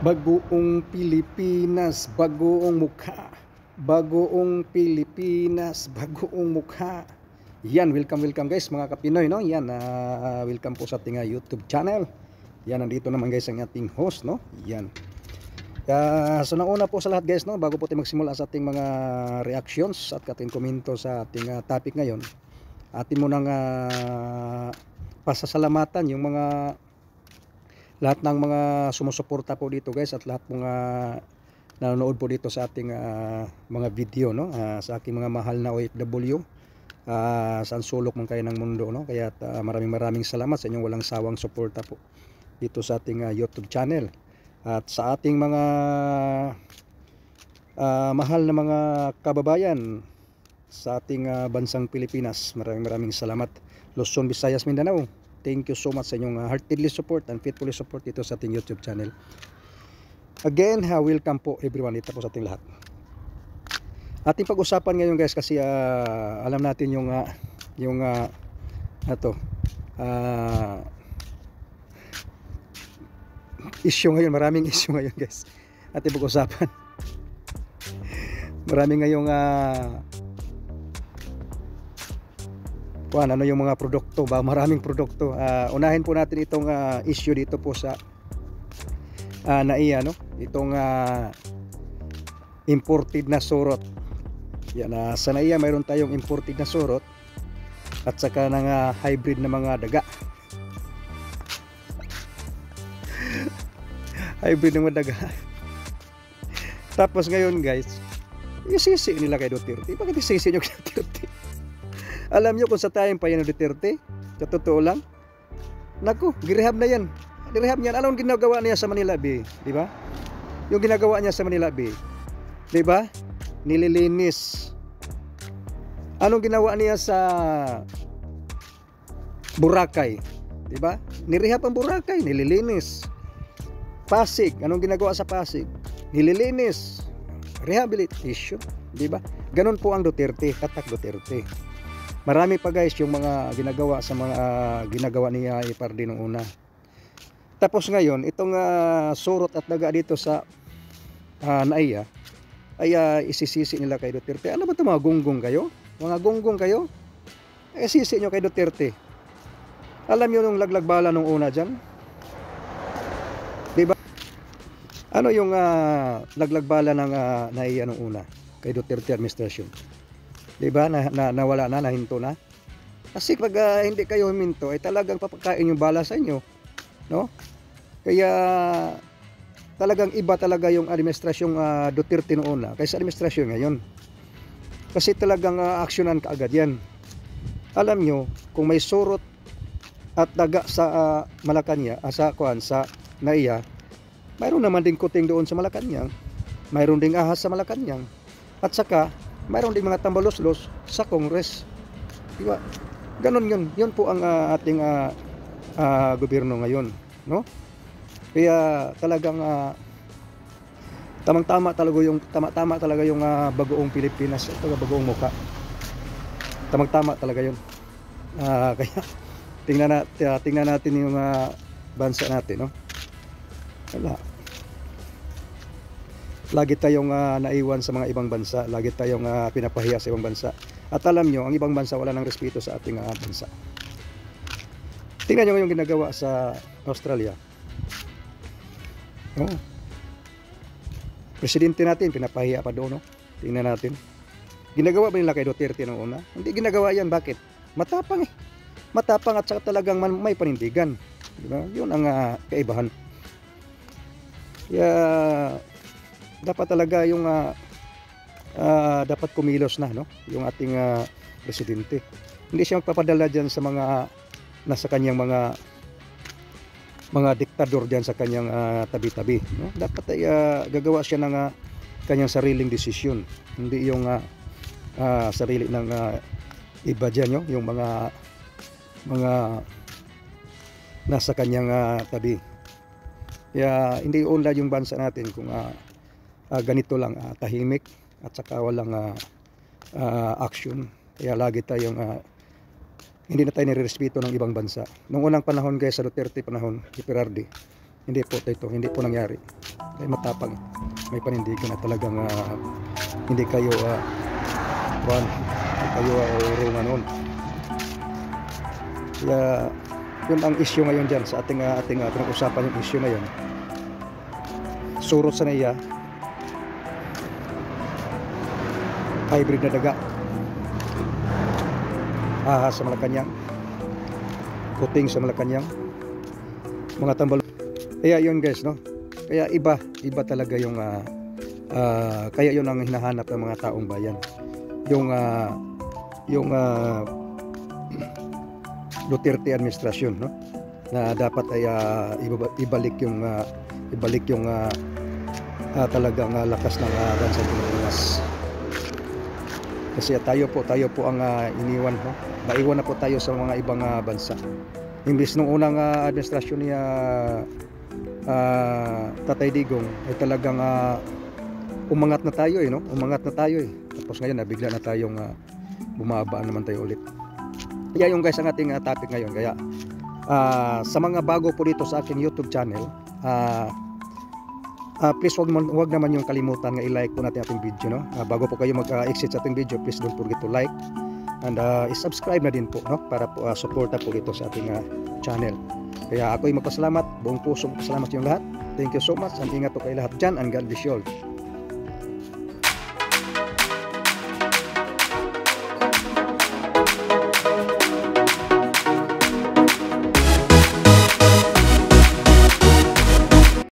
Bagoong Pilipinas, bagoong mukha. Bagoong Pilipinas, bagoong mukha. Yan, welcome guys mga kapinoy, no? Yan, welcome po sa ating YouTube channel. Yan, nandito naman guys ang ating host, no? Yan. So nauna po sa lahat guys, no, bago po tayo magsimula sa ating mga reactions at ating komento sa ating topic ngayon, atin mo nang pasasalamatan yung mga lahat ng mga sumusuporta po dito guys, at lahat mga nanonood po dito sa ating mga video, no, sa aking mga mahal na OFW saan sulok man kayo ng mundo, no. Kaya maraming salamat sa inyong walang sawang suporta po dito sa ating YouTube channel. At sa ating mga mahal na mga kababayan sa ating bansang Pilipinas, maraming salamat. Luzon, Visayas, Mindanao, thank you so much sa inyong heartedly support and faithfully support dito sa ating YouTube channel. Again, welcome po everyone dito po sa ating lahat. Ating pag-usapan ngayon guys, kasi alam natin yung issue ngayon, maraming issue ngayon guys. Ating pag-usapan. Maraming ngayong ano yung mga produkto ba, maraming produkto. Unahin po natin itong issue dito po sa NAIA, no? Itong imported na surot. Yan, sa NAIA mayroon tayong imported na surot at saka ng hybrid na mga daga. Hybrid ng mga daga. Tapos ngayon guys, isisi nila kay Duterte. Bakit isisi nyo kay Duterte? Alam nyo kung sa tayong pa yan ng Duterte, sa totoo lang, naku, girehab na yan. Girehab niyan. Anong ginagawa niya sa Manila Bay? Diba? Yung ginagawa niya sa Manila Bay, diba? Nililinis. Anong ginawa niya sa Boracay? Diba? Nirehab ang Boracay, nililinis. Pasig, anong ginagawa sa Pasig? Nililinis. Rehabilitation, diba? Ganon po ang Duterte, katak Duterte. Marami pa guys yung mga ginagawa sa mga ginagawa niya Ipardi nung una. Tapos ngayon, itong surot at daga dito sa NAIA ay isisisi nila kay Duterte. Ano ba ito, mga gunggong kayo? Mga gunggong kayo? Ay sisi nyo kay Duterte. Alam nyo nung laglagbala nung una dyan? Diba? Ano yung laglagbala ng NAIA nung una kay Duterte administration? Diba? Nawala na, nahinto na. Kasi pag hindi kayo huminto, ay talagang papakain yung bala sa inyo, no? Kaya talagang iba talaga yung administrasyong Duterte noon kaysa administrasyon ngayon. Kasi talagang aksyonan kaagad yan. Alam nyo, kung may surot at daga sa Malacanang, sa NAIA, mayroon naman din kuting doon sa Malacanang, mayroon ding ahas sa Malacanang, at saka mayroon ding mga tambaloslos sa Congress. Diba? Ganon yun. Yun po ang ating gobyerno ngayon, no? Kaya talagang tamang-tama talaga yung bagoong Pilipinas, ito bagoong mukha. Tamang-tama talaga yun. Kaya tingnan natin yung bansa natin, no? Wala. Lagi tayong naiwan sa mga ibang bansa, lagi tayong pinapahiya sa ibang bansa. At alam nyo, ang ibang bansa wala ng respeto sa ating bansa. Tingnan nyo yung ginagawa sa Australia. Oh. Presidente natin, pinapahiya pa doon, no? Tingnan natin. Ginagawa ba nila kay Duterte noong una? Hindi ginagawa yan. Bakit? Matapang eh. Matapang at saka talagang may panindigan. Diba? Yun ang kaibahan. Kaya dapat talaga yung dapat kumilos na, no, yung ating presidente. Hindi siya magpapadala diyan sa mga nasa kanyang mga diktador diyan sa kanyang tabi-tabi, no? Dapat ay gagawa siya ng kanyang sariling desisyon, hindi yung sarili ng iba diyan, no? Yung mga nasa kanyang tabi. Kaya hindi unlad yung bansa natin kung ganito lang, tahimik at saka walang action. Kaya lagi tayong hindi na tayo nirerespeto ng ibang bansa. Noong unang panahon guys, sa Duterte panahon, ni Pirardi, hindi po nangyari. Kaya matapang. May panindigan na talagang hindi kayo hindi kayo urungan noon. Kaya yun ang issue ngayon dyan sa ating pinag-usapan, yung issue na yun. Surot sa naiya, hybrid na daga, ahas sa Malacanang, puting sa Malacanang, mga tambal. Kaya yun guys, no? Kaya iba talaga yung kaya yun ang hinahanap ng mga taong bayan. Yung Duterte administrasyon, no? Na dapat ay ibalik yung talagang lakas ng bansang Pilipinas. Kasi tayo po ang iniwan, no? Maiwan na po tayo sa mga ibang bansa. Imbis nung unang administrasyon niya Tatay Digong ay talagang umangat na tayo no? Umangat na tayo Tapos ngayon bigla na tayong bumaba naman tayo ulit. Kaya yung guys ang ating topic ngayon. Kaya sa mga bago po dito sa aking YouTube channel, please wag naman yung kalimutan nga i-like po natin ating video, no? Bago po kayo mag-exit sa ating video, please don't forget to like and i-subscribe na din po, no? Para po suporta po dito sa ating channel. Kaya ako'y magpasalamat, buong pusong pasalamat yung lahat. Thank you so much and ingat po kayo lahat dyan and God bless you all.